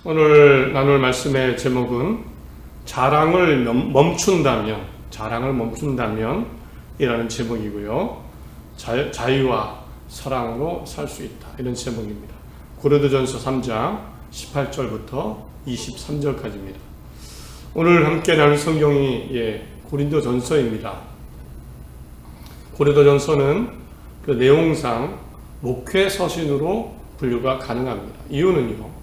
오늘 나눌 말씀의 제목은 자랑을 멈춘다면 이라는 제목이고요. 자유와 사랑으로 살 수 있다, 이런 제목입니다. 고린도전서 3장 18절부터 23절까지입니다. 오늘 함께 나눌 성경이 고린도전서입니다. 고린도전서는 그 내용상 목회 서신으로 분류가 가능합니다. 이유는요,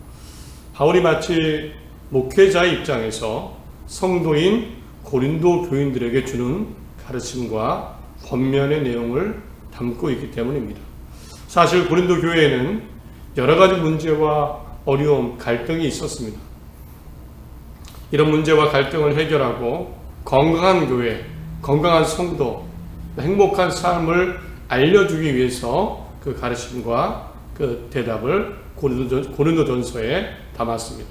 바울이 마치 목회자의 입장에서 성도인 고린도 교인들에게 주는 가르침과 권면의 내용을 담고 있기 때문입니다. 사실 고린도 교회에는 여러 가지 문제와 어려움, 갈등이 있었습니다. 이런 문제와 갈등을 해결하고 건강한 교회, 건강한 성도, 행복한 삶을 알려주기 위해서 그 가르침과 그 대답을 고린도전서에 담았습니다.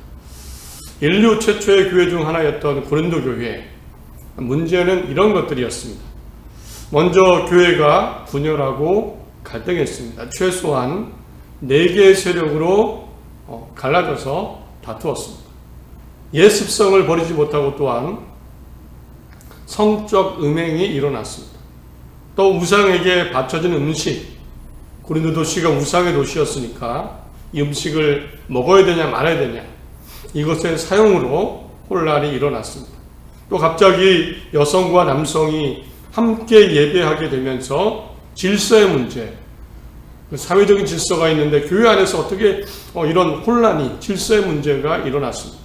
인류 최초의 교회 중 하나였던 고린도 교회, 문제는 이런 것들이었습니다. 먼저 교회가 분열하고 갈등했습니다. 최소한 4개의 세력으로 갈라져서 다투었습니다. 옛 습성을 버리지 못하고 또한 성적 음행이 일어났습니다. 또 우상에게 바쳐진 음식, 고린도 도시가 우상의 도시였으니까 이 음식을 먹어야 되냐 말아야 되냐, 이것의 사용으로 혼란이 일어났습니다. 또 갑자기 여성과 남성이 함께 예배하게 되면서 질서의 문제, 사회적인 질서가 있는데 교회 안에서 어떻게 이런 혼란이, 질서의 문제가 일어났습니다.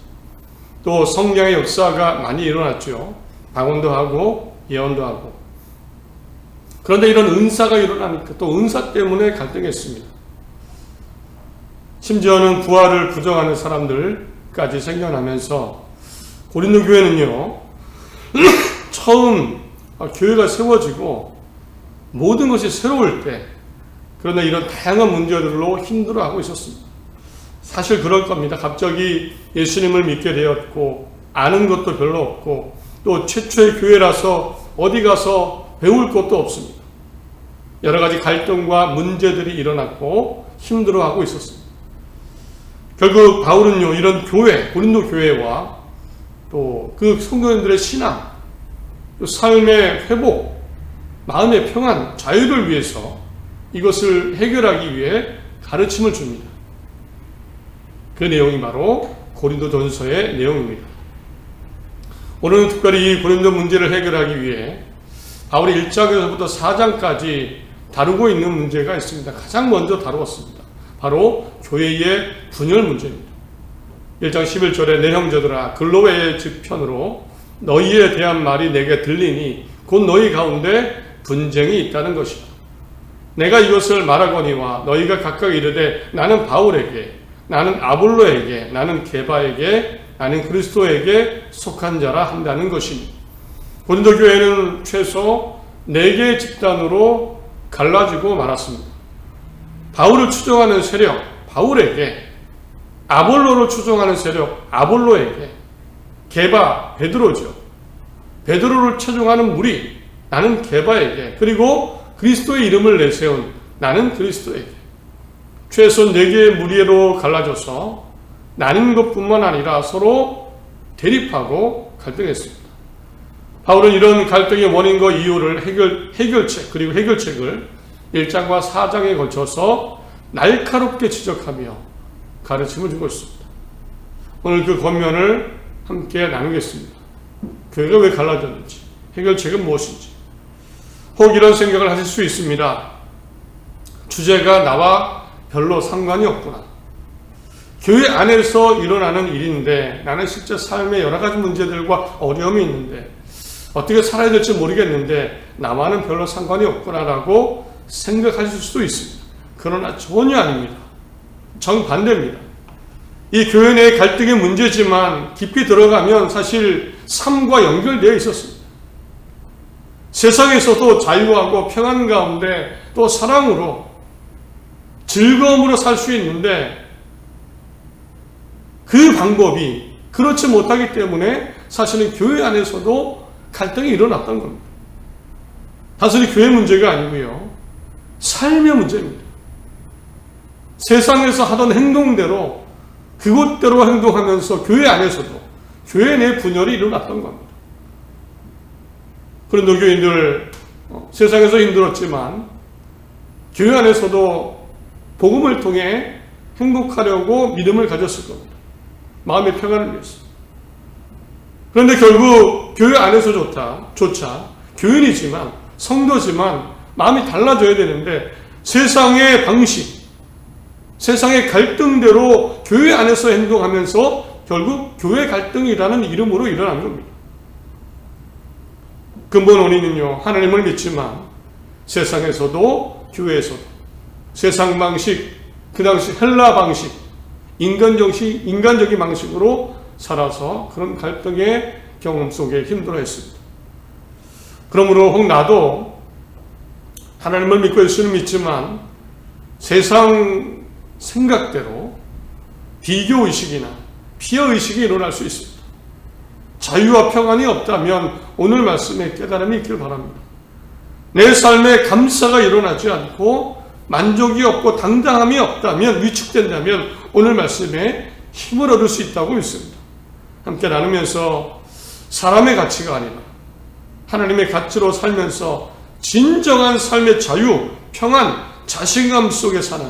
또 성령의 역사가 많이 일어났죠. 방언도 하고 예언도 하고. 그런데 이런 은사가 일어나니까 또 은사 때문에 갈등했습니다. 심지어는 부활을 부정하는 사람들까지 생겨나면서 고린도 교회는요, 처음 교회가 세워지고 모든 것이 새로울 때, 그러나 이런 다양한 문제들로 힘들어하고 있었습니다. 사실 그럴 겁니다. 갑자기 예수님을 믿게 되었고 아는 것도 별로 없고 또 최초의 교회라서 어디 가서 배울 것도 없습니다. 여러 가지 갈등과 문제들이 일어났고 힘들어하고 있었습니다. 결국 바울은요, 이런 교회, 고린도 교회와 또 그 성도님들의 신앙, 또 삶의 회복, 마음의 평안, 자유를 위해서 이것을 해결하기 위해 가르침을 줍니다. 그 내용이 바로 고린도전서의 내용입니다. 오늘은 특별히 이 고린도 문제를 해결하기 위해 바울이 1장에서부터 4장까지 다루고 있는 문제가 있습니다. 가장 먼저 다루었습니다. 바로 교회의 분열 문제입니다. 1장 11절에 내 형제들아, 글로웨의 즉편으로 너희에 대한 말이 내게 들리니 곧 너희 가운데 분쟁이 있다는 것이다. 내가 이것을 말하거니와 너희가 각각 이르되 나는 바울에게, 나는 아볼로에게, 나는 게바에게, 나는 그리스도에게 속한 자라 한다는 것이니, 고린도 교회는 최소 4개의 집단으로 갈라지고 말았습니다. 바울을 추종하는 세력, 바울에게, 아볼로를 추종하는 세력, 아볼로에게, 게바, 베드로죠. 베드로를 추종하는 무리, 나는 게바에게, 그리고 그리스도의 이름을 내세운 나는 그리스도에게, 최소 4개의 무리로 갈라져서 나뉜 것뿐만 아니라 서로 대립하고 갈등했습니다. 바울은 이런 갈등의 원인과 이유를 해결책을 1장과 4장에 걸쳐서 날카롭게 지적하며 가르침을 주고 있습니다. 오늘 그 권면을 함께 나누겠습니다. 교회가 왜 갈라졌는지, 해결책은 무엇인지. 혹 이런 생각을 하실 수 있습니다. 주제가 나와 별로 상관이 없구나. 교회 안에서 일어나는 일인데 나는 실제 삶에 여러 가지 문제들과 어려움이 있는데 어떻게 살아야 될지 모르겠는데 나와는 별로 상관이 없구나라고 생각하실 수도 있습니다. 그러나 전혀 아닙니다. 정반대입니다. 이 교회 내의 갈등의 문제지만 깊이 들어가면 사실 삶과 연결되어 있었습니다. 세상에서도 자유하고 평안 가운데 또 사랑으로 즐거움으로 살 수 있는데 그 방법이 그렇지 못하기 때문에 사실은 교회 안에서도 갈등이 일어났던 겁니다. 단순히 교회 문제가 아니고요, 삶의 문제입니다. 세상에서 하던 행동대로 그것대로 행동하면서 교회 안에서도 교회 내 분열이 일어났던 겁니다. 고린도 교인들 세상에서 힘들었지만 교회 안에서도 복음을 통해 행복하려고 믿음을 가졌을 겁니다. 마음의 평안을 위해서. 그런데 결국 교회 안에서조차 교인이지만 성도지만 마음이 달라져야 되는데 세상의 방식, 세상의 갈등대로 교회 안에서 행동하면서 결국 교회 갈등이라는 이름으로 일어난 겁니다. 근본 원인은요, 하나님을 믿지만 세상에서도 교회에서도 세상 방식, 그 당시 헬라 방식, 인간적인 방식으로 살아서 그런 갈등의 경험 속에 힘들어했습니다. 그러므로 혹 나도 하나님을 믿고 예수를 믿지만 세상 생각대로 비교의식이나 피해의식이 일어날 수 있습니다. 자유와 평안이 없다면 오늘 말씀에 깨달음이 있길 바랍니다. 내 삶에 감사가 일어나지 않고 만족이 없고 당당함이 없다면, 위축된다면 오늘 말씀에 힘을 얻을 수 있다고 믿습니다. 함께 나누면서 사람의 가치가 아니라 하나님의 가치로 살면서 진정한 삶의 자유, 평안, 자신감 속에 사는,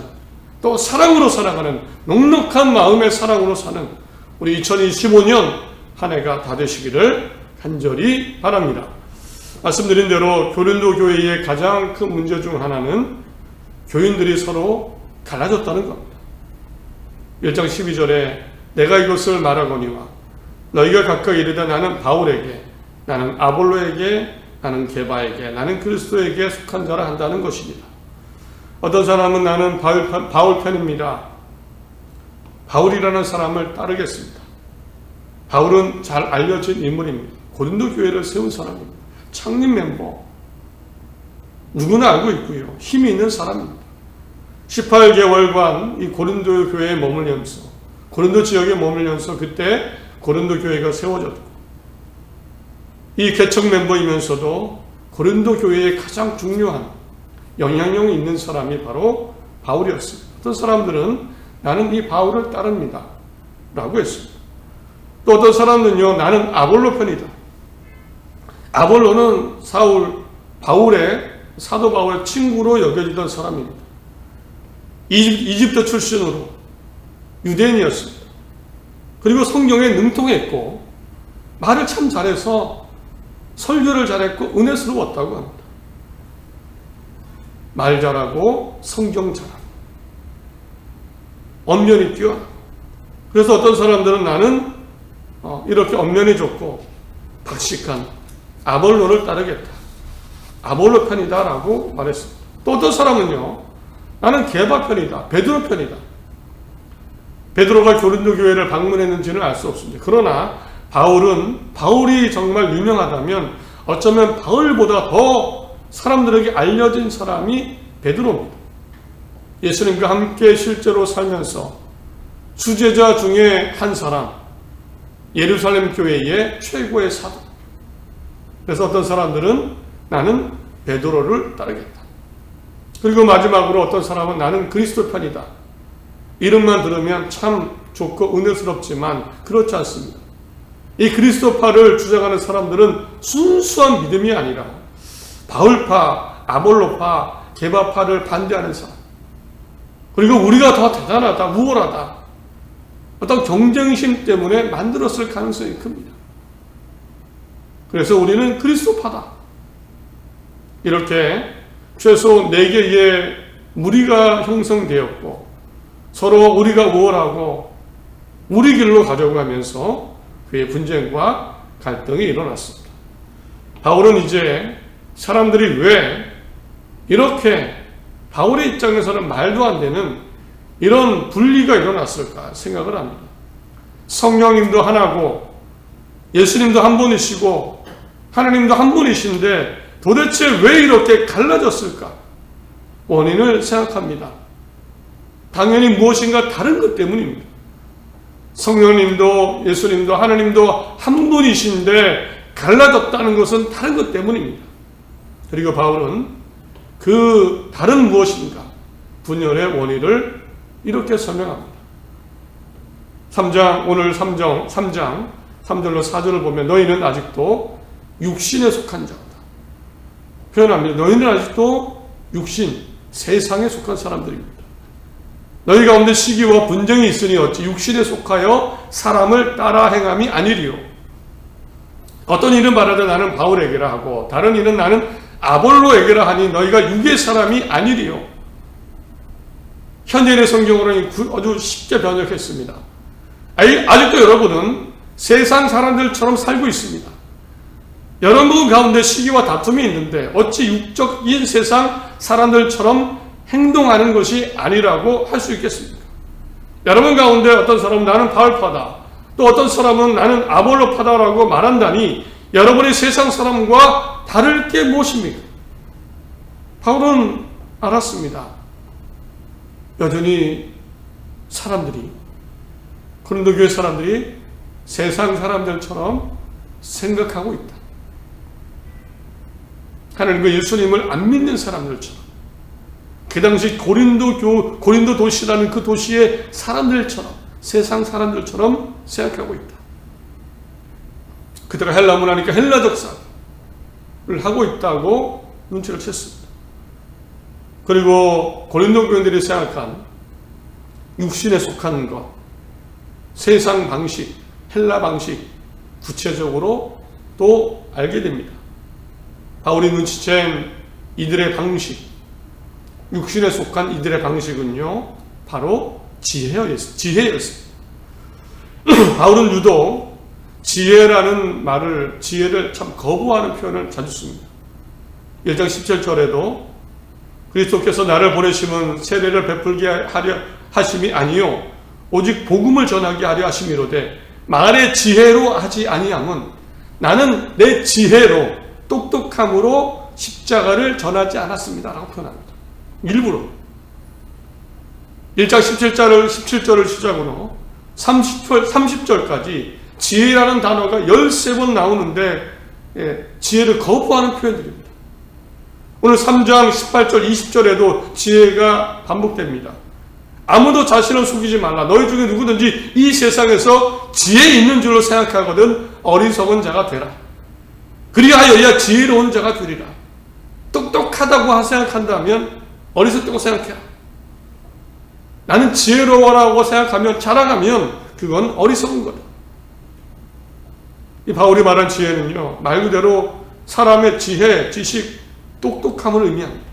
또 사랑으로 살아가는, 넉넉한 마음의 사랑으로 사는 우리 2025년 한 해가 다 되시기를 간절히 바랍니다. 말씀드린 대로 고린도 교회의 가장 큰 문제 중 하나는 교인들이 서로 갈라졌다는 겁니다. 1장 12절에 내가 이것을 말하거니와 너희가 각각 이르되 나는 바울에게, 나는 아볼로에게, 나는 게바에게, 나는 그리스도에게 속한 자라 한다는 것입니다. 어떤 사람은 나는 바울 편입니다. 바울이라는 사람을 따르겠습니다. 바울은 잘 알려진 인물입니다. 고린도 교회를 세운 사람입니다. 창립 멤버, 누구나 알고 있고요. 힘이 있는 사람입니다. 18개월간 이 고린도 교회에 머물면서, 고린도 지역에 머물면서 그때 고린도 교회가 세워졌고, 이 개척 멤버이면서도 고린도 교회의 가장 중요한 영향력이 있는 사람이 바로 바울이었습니다. 어떤 사람들은 나는 이 바울을 따릅니다 라고 했습니다. 또 어떤 사람들은요, 나는 아볼로 편이다. 아볼로는 사도 바울의 친구로 여겨지던 사람입니다. 이집트 출신으로 유대인이었습니다. 그리고 성경에 능통했고 말을 참 잘해서 설교를 잘했고 은혜스러웠다고 합니다. 말 잘하고 성경 잘하고 언면이 뛰어나고, 그래서 어떤 사람들은 나는 이렇게 언면이 좋고 박식한 아볼로를 따르겠다, 아볼로 편이다 라고 말했습니다. 또 어떤 사람은요, 나는 게바 편이다, 베드로 편이다. 베드로가 고린도 교회를 방문했는지는 알 수 없습니다. 그러나 바울이 정말 유명하다면 어쩌면 바울보다 더 사람들에게 알려진 사람이 베드로입니다. 예수님과 함께 실제로 살면서 수제자 중에 한 사람, 예루살렘 교회의 최고의 사도. 그래서 어떤 사람들은 나는 베드로를 따르겠다. 그리고 마지막으로 어떤 사람은 나는 그리스도 편이다. 이름만 들으면 참 좋고 은혜스럽지만 그렇지 않습니다. 이 그리스도파를 주장하는 사람들은 순수한 믿음이 아니라 바울파, 아볼로파, 게바파를 반대하는 사람, 그리고 우리가 더 대단하다, 우월하다, 어떤 경쟁심 때문에 만들었을 가능성이 큽니다. 그래서 우리는 그리스도파다. 이렇게 최소 4개의 무리가 형성되었고 서로 우리가 우월하고 우리 길로 가려고 하면서 그의 분쟁과 갈등이 일어났습니다. 바울은 이제 사람들이 왜 이렇게 바울의 입장에서는 말도 안 되는 이런 분리가 일어났을까 생각을 합니다. 성령님도 하나고 예수님도 한 분이시고 하나님도 한 분이신데 도대체 왜 이렇게 갈라졌을까? 원인을 생각합니다. 당연히 무엇인가 다른 것 때문입니다. 성령님도 예수님도 하나님도 한 분이신데 갈라졌다는 것은 다른 것 때문입니다. 그리고 바울은 그 다른 무엇인가 분열의 원인을 이렇게 설명합니다. 오늘 3장 3절로 4절을 보면 너희는 아직도 육신에 속한 자다. 표현합니다. 너희는 아직도 육신, 세상에 속한 사람들입니다. 너희 가운데 시기와 분쟁이 있으니 어찌 육신에 속하여 사람을 따라 행함이 아니리요. 어떤 이는 말하되 나는 바울에게라 하고 다른 이는 나는 아볼로에게라 하니 너희가 육의 사람이 아니리요. 현대인의 성경으로는 아주 쉽게 번역했습니다. 아직도 여러분은 세상 사람들처럼 살고 있습니다. 여러분 가운데 시기와 다툼이 있는데 어찌 육적인 세상 사람들처럼 행동하는 것이 아니라고 할 수 있겠습니까? 여러분 가운데 어떤 사람은 나는 바울파다, 또 어떤 사람은 나는 아볼로파다라고 말한다니 여러분의 세상 사람과 다를 게 무엇입니까? 바울은 알았습니다. 여전히 고린도 교회 사람들이 세상 사람들처럼 생각하고 있다. 하나님과 예수님을 안 믿는 사람들처럼, 그 당시 고린도 도시라는 그 도시의 사람들처럼, 세상 사람들처럼 생각하고 있다. 그들가 헬라 문화니까 헬라적 사고를 하고 있다고 눈치를 챘습니다. 그리고 고린도 교인들이 생각한 육신에 속한 것, 세상 방식, 헬라 방식, 구체적으로 또 알게 됩니다. 바울이 눈치챈 이들의 방식, 육신에 속한 이들의 방식은요, 바로 지혜였습니다. 바울은 유독 지혜를 참 거부하는 표현을 자주 씁니다. 1장 17절에도 그리스도께서 나를 보내심은 세례를 베풀게 하려 하심이 아니요 오직 복음을 전하게 하려 하심이로되 말의 지혜로 하지 아니함은 나는 내 지혜로 똑똑함으로 십자가를 전하지 않았습니다 라고 표현합니다. 일부러 1장 17절을 시작으로 30절까지 지혜라는 단어가 13번 나오는데 지혜를 거부하는 표현들입니다. 오늘 3장 18절 20절에도 지혜가 반복됩니다. 아무도 자신을 속이지 말라. 너희 중에 누구든지 이 세상에서 지혜 있는 줄로 생각하거든 어리석은 자가 되라. 그리하여야 지혜로운 자가 되리라. 똑똑하다고 생각한다면 어리석다고 생각해라. 나는 지혜로워라고 생각하면 자랑하면 그건 어리석은 거다. 이 바울이 말한 지혜는요, 말 그대로 사람의 지혜, 지식, 똑똑함을 의미합니다.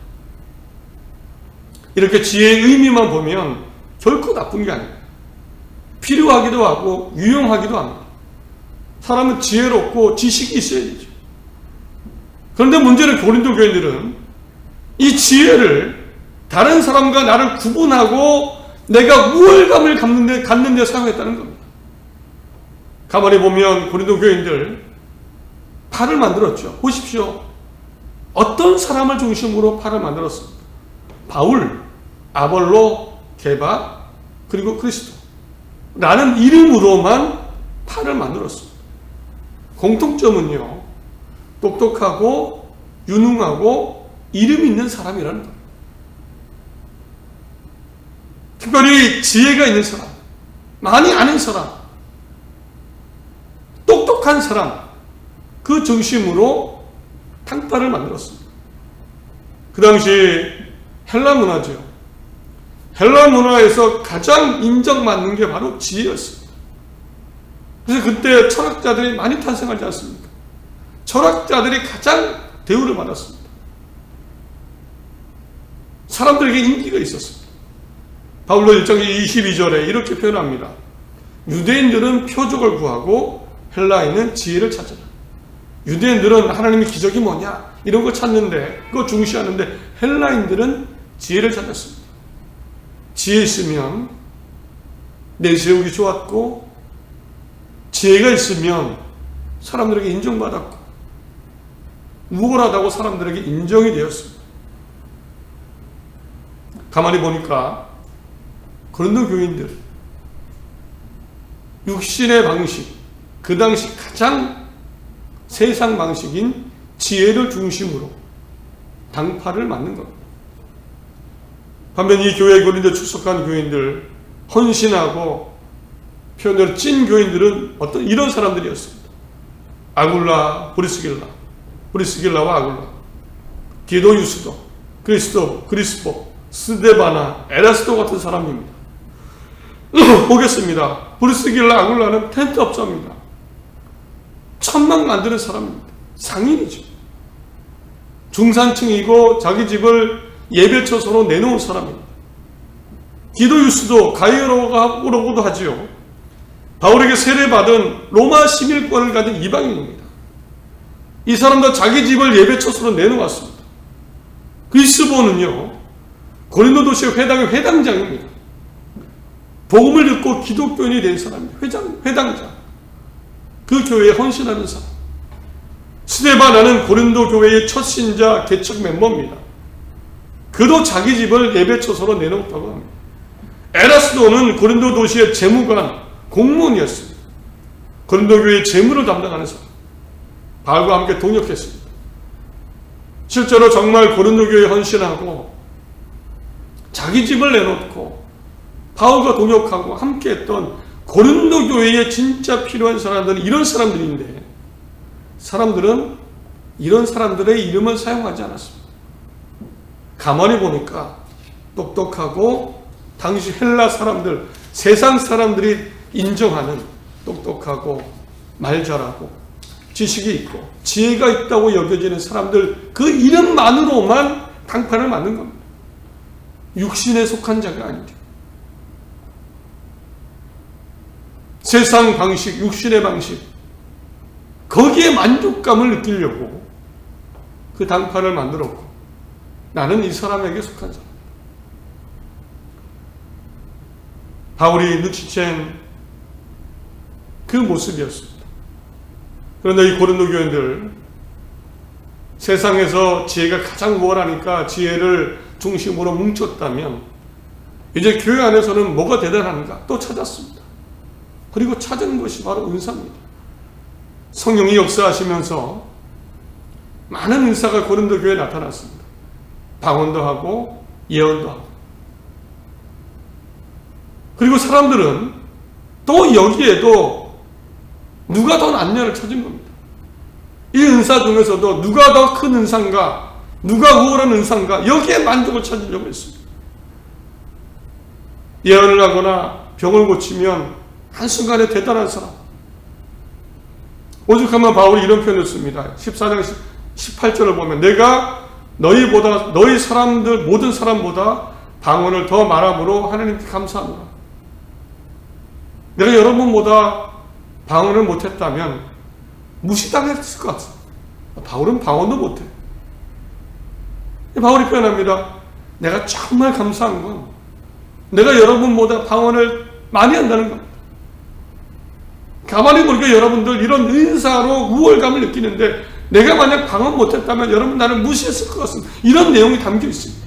이렇게 지혜의 의미만 보면 결코 나쁜 게 아닙니다. 필요하기도 하고 유용하기도 합니다. 사람은 지혜롭고 지식이 있어야 되죠. 그런데 문제는 고린도 교인들은 이 지혜를 다른 사람과 나를 구분하고 내가 우월감을 갖는 데 사용했다는 겁니다. 가만히 보면 고린도 교인들 팔을 만들었죠. 보십시오. 어떤 사람을 중심으로 팔을 만들었습니까? 바울, 아볼로, 게바, 그리고 그리스도 라는 이름으로만 팔을 만들었습니다. 공통점은요, 똑똑하고 유능하고 이름 있는 사람이라는 겁니다. 특별히 지혜가 있는 사람, 많이 아는 사람, 똑똑한 사람, 그 중심으로 탕파를 만들었습니다. 그 당시 헬라 문화죠. 헬라 문화에서 가장 인정받는 게 바로 지혜였습니다. 그래서 그때 철학자들이 많이 탄생하지 않습니까? 철학자들이 가장 대우를 받았습니다. 사람들에게 인기가 있었습니다. 바울로 1장 22절에 이렇게 표현합니다. 유대인들은 표적을 구하고 헬라인은 지혜를 찾으라. 유대인들은 하나님의 기적이 뭐냐 이런 거 찾는데 그거 중시하는데 헬라인들은 지혜를 찾았습니다. 지혜 있으면 내세우기 좋았고 지혜가 있으면 사람들에게 인정받았고 우월하다고 사람들에게 인정이 되었습니다. 가만히 보니까 고린도 교인들 육신의 방식, 그 당시 가장 세상 방식인 지혜를 중심으로 당파를 맞는 겁니다. 반면 이 교회 고린도에 출석한 교인들 헌신하고 표현대로 찐 교인들은 어떤 이런 사람들이었습니다. 아굴라, 브리스길라와 아굴라, 디도 유스도, 그리스보, 스데바나, 에라스도 같은 사람입니다. 보겠습니다. 브리스길라, 아굴라는 텐트 업자입니다. 천막 만드는 사람입니다. 상인이죠. 중산층이고 자기 집을 예배처소로 내놓은 사람입니다. 디도 유스도 가이어로고도 하지요. 바울에게 세례받은 로마 시민권을 가진 이방인입니다. 이 사람도 자기 집을 예배처소로 내놓았습니다. 그리스보는요, 고린도 도시 회당의 회당장입니다. 복음을 듣고 기독교인이 된 사람입니다. 회당장. 그 교회에 헌신하는 사람. 스데바나는 고린도 교회의 첫 신자 개척 멤버입니다. 그도 자기 집을 예배처소로 내놓았다고 합니다. 에라스도는 고린도 도시의 재무관, 공무원이었습니다. 고린도 교회의 재무를 담당하는 사람. 바울과 함께 동역했습니다. 실제로 정말 고린도 교회에 헌신하고 자기 집을 내놓고 바울과 동역하고 함께했던 고린도 교회에 진짜 필요한 사람들은 이런 사람들인데, 사람들은 이런 사람들의 이름을 사용하지 않았습니다. 가만히 보니까 똑똑하고 당시 헬라 사람들, 세상 사람들이 인정하는 똑똑하고 말 잘하고 지식이 있고 지혜가 있다고 여겨지는 사람들, 그 이름만으로만 당판을 만든 겁니다. 육신에 속한 자가 아니죠. 세상 방식, 육신의 방식, 거기에 만족감을 느끼려고 그 당판을 만들었고, 나는 이 사람에게 속한 사람. 바울이 눈치챈 그 모습이었습니다. 그런데 이 고린도 교인들, 세상에서 지혜가 가장 우월하니까 지혜를 중심으로 뭉쳤다면, 이제 교회 안에서는 뭐가 대단한가 또 찾았습니다. 그리고 찾은 것이 바로 은사입니다. 성령이 역사하시면서 많은 은사가 고린도 교회에 나타났습니다. 방언도 하고 예언도 하고. 그리고 사람들은 또 여기에도 누가 더 낫냐를 찾은 겁니다. 이 은사 중에서도 누가 더 큰 은사인가, 누가 우월한 은사인가, 여기에 만족을 찾으려고 했습니다. 예언을 하거나 병을 고치면 한순간에 대단한 사람. 오죽하면 바울이 이런 표현을 씁니다. 14장 18절을 보면, 내가 너희 사람들 모든 사람보다 방언을 더 말함으로 하나님께 감사하노라. 내가 여러분보다 방언을 못했다면 무시당했을 것 같습니다. 바울은 방언도 못해. 바울이 표현합니다. 내가 정말 감사한 건 내가 여러분보다 방언을 많이 한다는 겁니다. 가만히 보니까 여러분들 이런 은사로 우월감을 느끼는데, 내가 만약 방언 못했다면 여러분 나를 무시했을 것 같습니다. 이런 내용이 담겨 있습니다.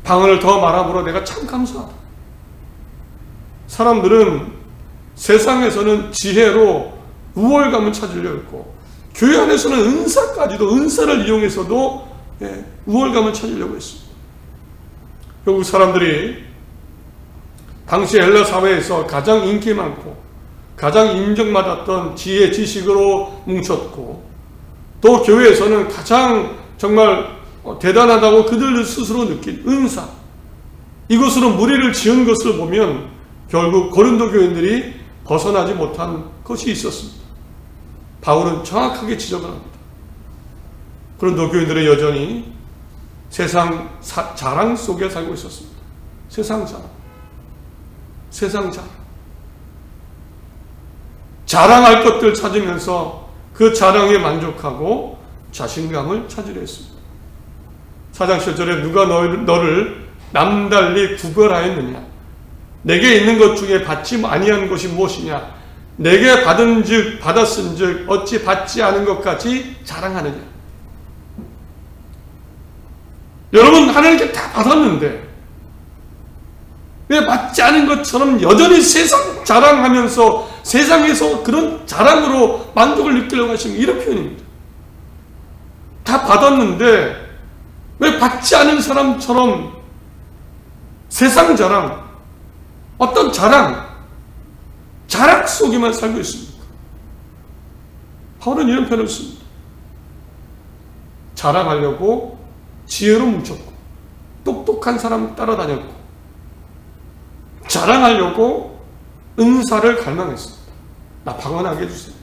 방언을 더 말함으로 내가 참 감사하다. 사람들은 세상에서는 지혜로 우월감을 찾으려고 했고, 교회 안에서는 은사까지도, 은사를 이용해서도 우월감을 찾으려고 했습니다. 결국 사람들이 당시 헬라 사회에서 가장 인기 많고 가장 인정받았던 지혜, 지식으로 뭉쳤고, 또 교회에서는 가장 정말 대단하다고 그들 스스로 느낀 은사, 이것으로 무리를 지은 것을 보면 결국 고린도 교인들이 벗어나지 못한 것이 있었습니다. 바울은 정확하게 지적을 합니다. 고린도 교인들은 여전히 세상 자랑 속에 살고 있었습니다. 세상 자랑. 세상 자랑. 자랑할 것들 찾으면서 그 자랑에 만족하고 자신감을 찾으려 했습니다. 4장 10절에 누가 너를 남달리 구별하였느냐? 내게 있는 것 중에 받지 아니한 것이 무엇이냐? 내게 받은즉 받았은즉 어찌 받지 않은 것까지 자랑하느냐? 여러분, 하나님께 다 받았는데 왜 받지 않은 것처럼 여전히 세상 자랑하면서 세상에서 그런 자랑으로 만족을 느끼려고 하시는, 이런 표현입니다. 다 받았는데 왜 받지 않은 사람처럼 세상 자랑, 어떤 자랑, 자랑 속에만 살고 있습니까? 바울은 이런 표현을 씁니다. 자랑하려고 지혜로 뭉쳤고 똑똑한 사람 따라다녔고 자랑하려고 은사를 갈망했습니다. 나 방언하게 해주세요.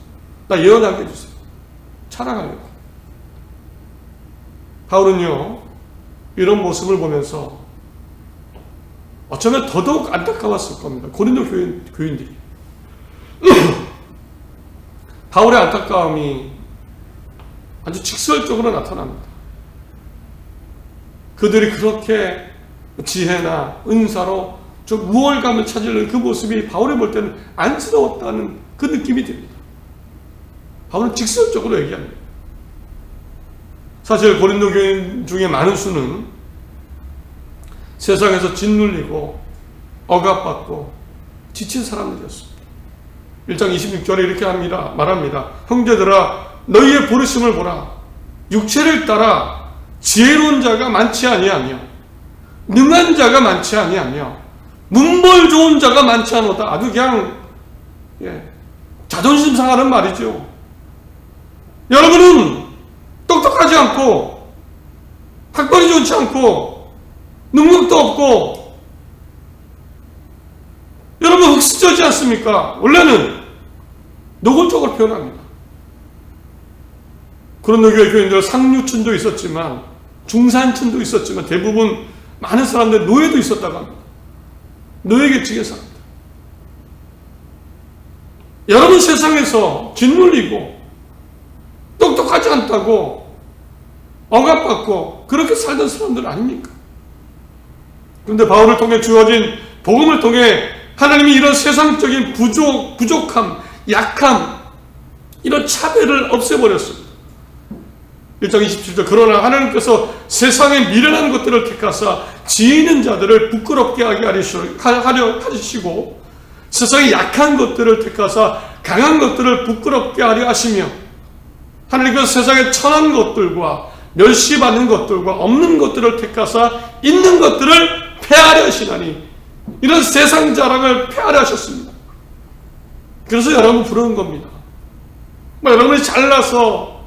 나 예언하게 해주세요. 자랑하려고. 바울은요, 이런 모습을 보면서 어쩌면 더더욱 안타까웠을 겁니다. 고린도 교인들이. 바울의 안타까움이 아주 직설적으로 나타납니다. 그들이 그렇게 지혜나 은사로 좀 우월감을 찾으려는 그 모습이 바울이 볼 때는 안쓰러웠다는 그 느낌이 듭니다. 바울은 직설적으로 얘기합니다. 사실 고린도 교인 중에 많은 수는 세상에서 짓눌리고 억압받고 지친 사람들이었습니다. 1장 26절에 이렇게 말합니다. 형제들아 너희의 부르심을 보라. 육체를 따라 지혜로운 자가 많지 아니하며 능한 자가 많지 아니하며 문벌 좋은 자가 많지 않도다. 아주 그냥 자존심 상하는 말이죠. 여러분은 똑똑하지 않고 학벌이 좋지 않고 능력도 없고 여러분 흑수저지 않습니까? 원래는 노골적으로 표현합니다. 고린도 교회 교인들 상류층도 있었지만 중산층도 있었지만 대부분 많은 사람들 노예도 있었다고 합니다. 노예계층의 사람들. 여러분 세상에서 짓눌리고 똑똑하지 않다고 억압받고 그렇게 살던 사람들 아닙니까? 그런데 바울을 통해 주어진 복음을 통해 하나님이 이런 세상적인 부족함, 약함, 이런 차별을 없애버렸습니다. 1장 27절 그러나 하나님께서 세상에 미련한 것들을 택하사 지혜 있는 자들을 부끄럽게 하려 하시고 세상에 약한 것들을 택하사 강한 것들을 부끄럽게 하려 하시며 하나님께서 세상에 천한 것들과 멸시받는 것들과 없는 것들을 택하사 있는 것들을 폐하려 하시나니 이런 세상 자랑을 폐하려 하셨습니다. 그래서 여러분 부르는 겁니다. 여러분이 잘나서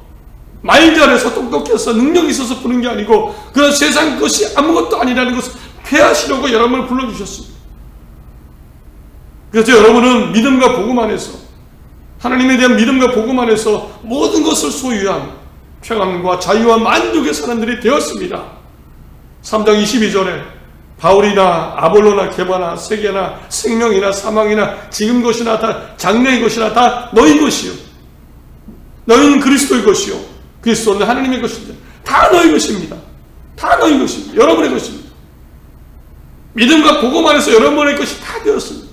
말 잘해서 똑똑해서 능력이 있어서 부르는 게 아니고 그런 세상 것이 아무것도 아니라는 것을 폐하시려고 여러분을 불러주셨습니다. 그래서 여러분은 믿음과 복음 안에서 하나님에 대한 믿음과 복음 안에서 모든 것을 소유한 평안과 자유와 만족의 사람들이 되었습니다. 3장 22절에 바울이나 아볼로나 게바나 세계나 생명이나 사망이나 지금 것이나 다 장래의 것이나 다 너희 것이요 너희는 그리스도의 것이요 그리스도는 하나님의 것입니다. 다 너희 것입니다. 다 너희 것입니다. 여러분의 것입니다. 믿음과 복음 안에서 여러분의 것이 다 되었습니다.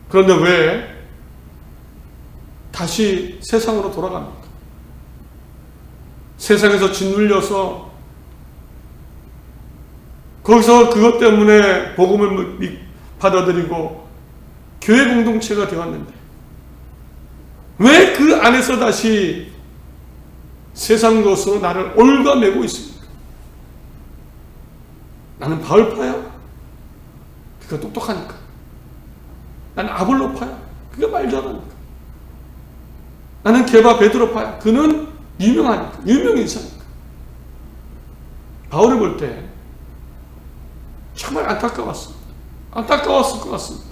그런데 왜 다시 세상으로 돌아갑니까? 세상에서 짓눌려서 거기서 그것 때문에 복음을 받아들이고 교회 공동체가 되었는데 왜 그 안에서 다시 세상 것으로 나를 올가매고 있습니까? 나는 바울파야? 그가 똑똑하니까. 나는 아볼로파야? 그가 말 잘하니까. 나는 게바 베드로파야? 그는 유명하니까. 유명 인사니까. 바울을 볼 때 정말 안타까웠습니다. 안타까웠을 것 같습니다.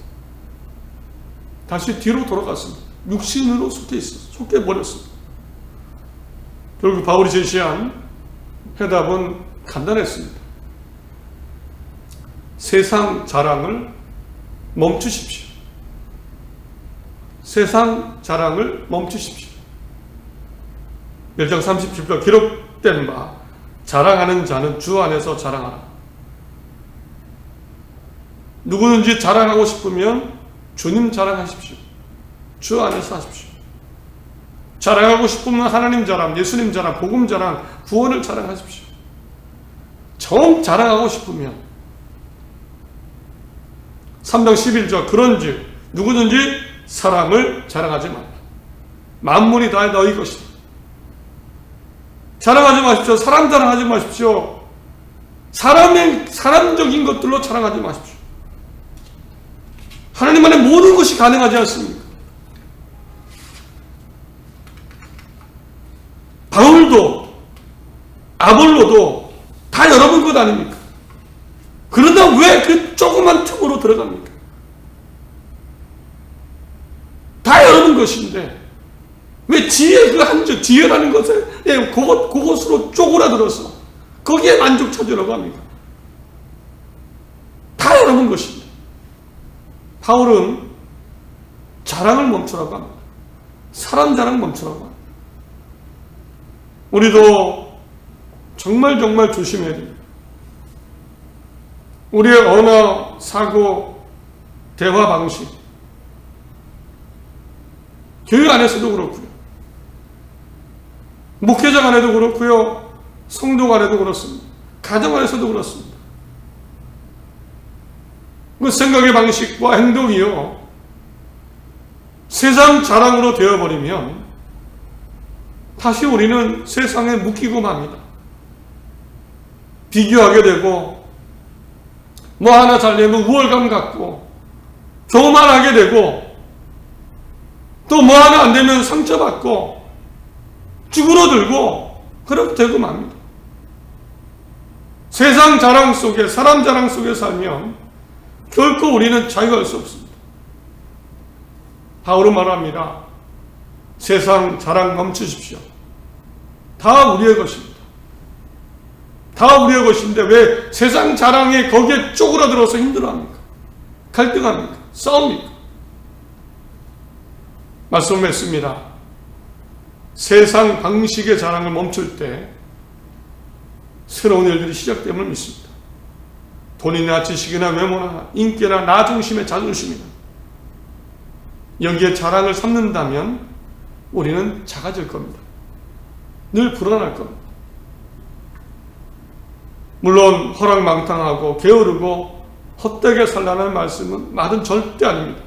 다시 뒤로 돌아갔습니다. 육신으로 속해 버렸습니다. 결국 바울이 제시한 해답은 간단했습니다. 세상 자랑을 멈추십시오. 세상 자랑을 멈추십시오. 1장 37절 기록된 바 자랑하는 자는 주 안에서 자랑하라. 누구든지 자랑하고 싶으면 주님 자랑하십시오. 주 안에서 하십시오. 자랑하고 싶으면 하나님 자랑, 예수님 자랑, 복음 자랑, 구원을 자랑하십시오. 정 자랑하고 싶으면 3장 11절 그런즉 누구든지 사람을 자랑하지 말라. 만물이 다 너희 것이다. 자랑하지 마십시오. 사람 자랑하지 마십시오. 사람적인 것들로 자랑하지 마십시오. 하나님 안에 모든 것이 가능하지 않습니까? 바울도 아볼로도 다 여러분 것 아닙니까? 그런다 왜 그 조그만 틈으로 들어갑니까? 다 여러분 것인데 왜 지혜 그 한적 지혜라는 것에 그것으로 쪼그라들어서 거기에 만족 찾으려고 합니까? 다 여러분 것인데 바울은 자랑을 멈추라고 합니다. 사람 자랑 멈추라고 합니다. 우리도 정말 조심해야 됩니다. 우리의 언어, 사고, 대화 방식, 교회 안에서도 그렇고요. 목회자 안에도 그렇고요. 성도 안에도 그렇습니다. 가정 안에서도 그렇습니다. 그 생각의 방식과 행동이요. 세상 자랑으로 되어버리면 다시 우리는 세상에 묶이고 맙니다. 비교하게 되고 뭐 하나 잘 되면 우월감 갖고 교만하게 되고 또 뭐 하나 안 되면 상처받고 쭈그러들고 그렇게 되고 맙니다. 세상 자랑 속에 사람 자랑 속에 살면 결코 우리는 자유할 수 없습니다. 바울은 말합니다. 세상 자랑 멈추십시오. 다 우리의 것입니다. 다 우리의 것인데 왜 세상 자랑에 거기에 쪼그라들어서 힘들어합니까? 갈등합니까? 싸웁니까? 말씀했습니다. 세상 방식의 자랑을 멈출 때 새로운 일들이 시작됨을 믿습니다. 돈이나 지식이나 외모나 인기나 나 중심의 자존심이나 여기에 자랑을 삼는다면 우리는 작아질 겁니다. 늘 불안할 겁니다. 물론 허랑망탕하고 게으르고 헛되게 살라는 말은 절대 아닙니다.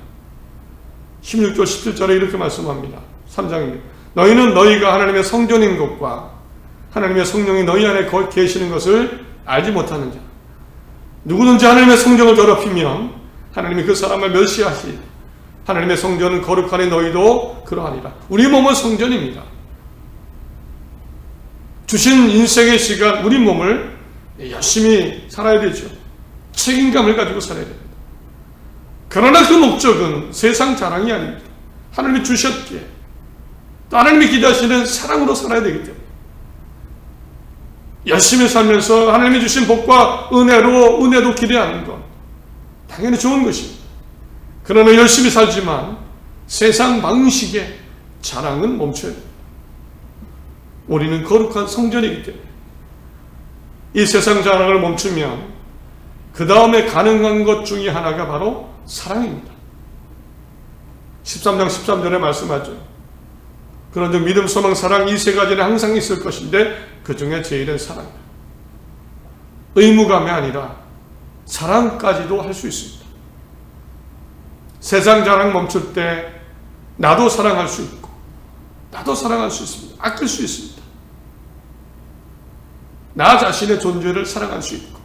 16절 17절에 이렇게 말씀합니다. 3장입니다. 너희는 너희가 하나님의 성전인 것과 하나님의 성령이 너희 안에 계시는 것을 알지 못하는 자. 누구든지 하나님의 성전을 더럽히면 하나님이 그 사람을 멸시하시리라. 하나님의 성전은 거룩하니 너희도 그러하니라. 우리 몸은 성전입니다. 주신 인생의 시간 우리 몸을 열심히 살아야 되죠. 책임감을 가지고 살아야 됩니다. 그러나 그 목적은 세상 자랑이 아닙니다. 하나님이 주셨기에 또 하나님이 기대하시는 사랑으로 살아야 되기 때문에 열심히 살면서 하나님이 주신 복과 은혜도 기대하는 것 당연히 좋은 것입니다. 그러나 열심히 살지만 세상 방식의 자랑은 멈춰야 됩니다. 우리는 거룩한 성전이기 때문에 이 세상 자랑을 멈추면 그 다음에 가능한 것 중에 하나가 바로 사랑입니다. 13장 13절에 말씀하죠. 그런즉 믿음, 소망, 사랑 이 세 가지는 항상 있을 것인데 그 중에 제일은 사랑이다. 의무감이 아니라 사랑까지도 할 수 있습니다. 세상 자랑 멈출 때 나도 사랑할 수 있고 나도 사랑할 수 있습니다. 아낄 수 있습니다. 나 자신의 존재를 사랑할 수 있고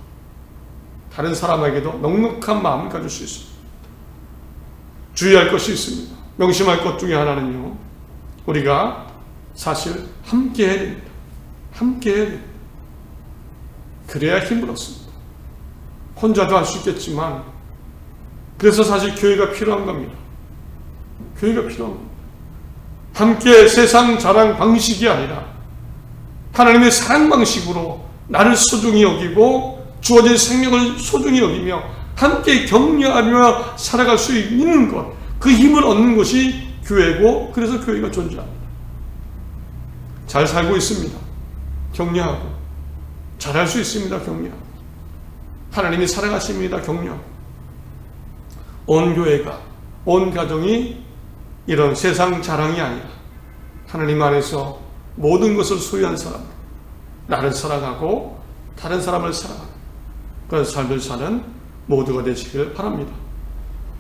다른 사람에게도 넉넉한 마음을 가질 수 있습니다. 주의할 것이 있습니다. 명심할 것 중에 하나는요. 우리가 사실 함께 해야 됩니다. 함께 해야 됩니다. 그래야 힘을 얻습니다. 혼자도 할 수 있겠지만 그래서 사실 교회가 필요한 겁니다. 교회가 필요한 겁니다. 함께 세상 자랑 방식이 아니라 하나님의 사랑 방식으로 나를 소중히 여기고 주어진 생명을 소중히 여기며 함께 격려하며 살아갈 수 있는 것, 그 힘을 얻는 것이 교회고 그래서 교회가 존재합니다. 잘 살고 있습니다. 격려하고 잘할 수 있습니다. 격려하고 하나님이 사랑하십니다. 격려하고 온 교회가 온 가정이 이런 세상 자랑이 아니라 하나님 안에서 모든 것을 소유한 사람, 나를 사랑하고 다른 사람을 사랑하는 그런 삶을 사는 모두가 되시길 바랍니다.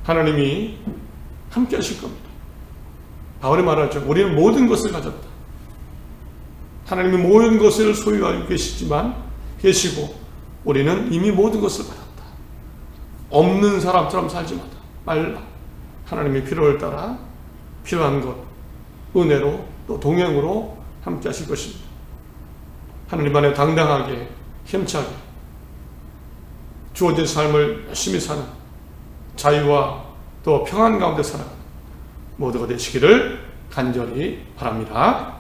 하나님이 함께 하실 겁니다. 바울이 말하죠. 우리는 모든 것을 가졌다. 하나님이 모든 것을 소유하고 계시고 우리는 이미 모든 것을 받았다. 없는 사람처럼 살지 말라. 하나님의 필요를 따라 필요한 것 은혜로 또 동행으로 함께 하실 것입니다. 하나님 안에 당당하게 힘차게 주어진 삶을 열심히 사는 자유와 또 평안 가운데 살아가는 모두가 되시기를 간절히 바랍니다.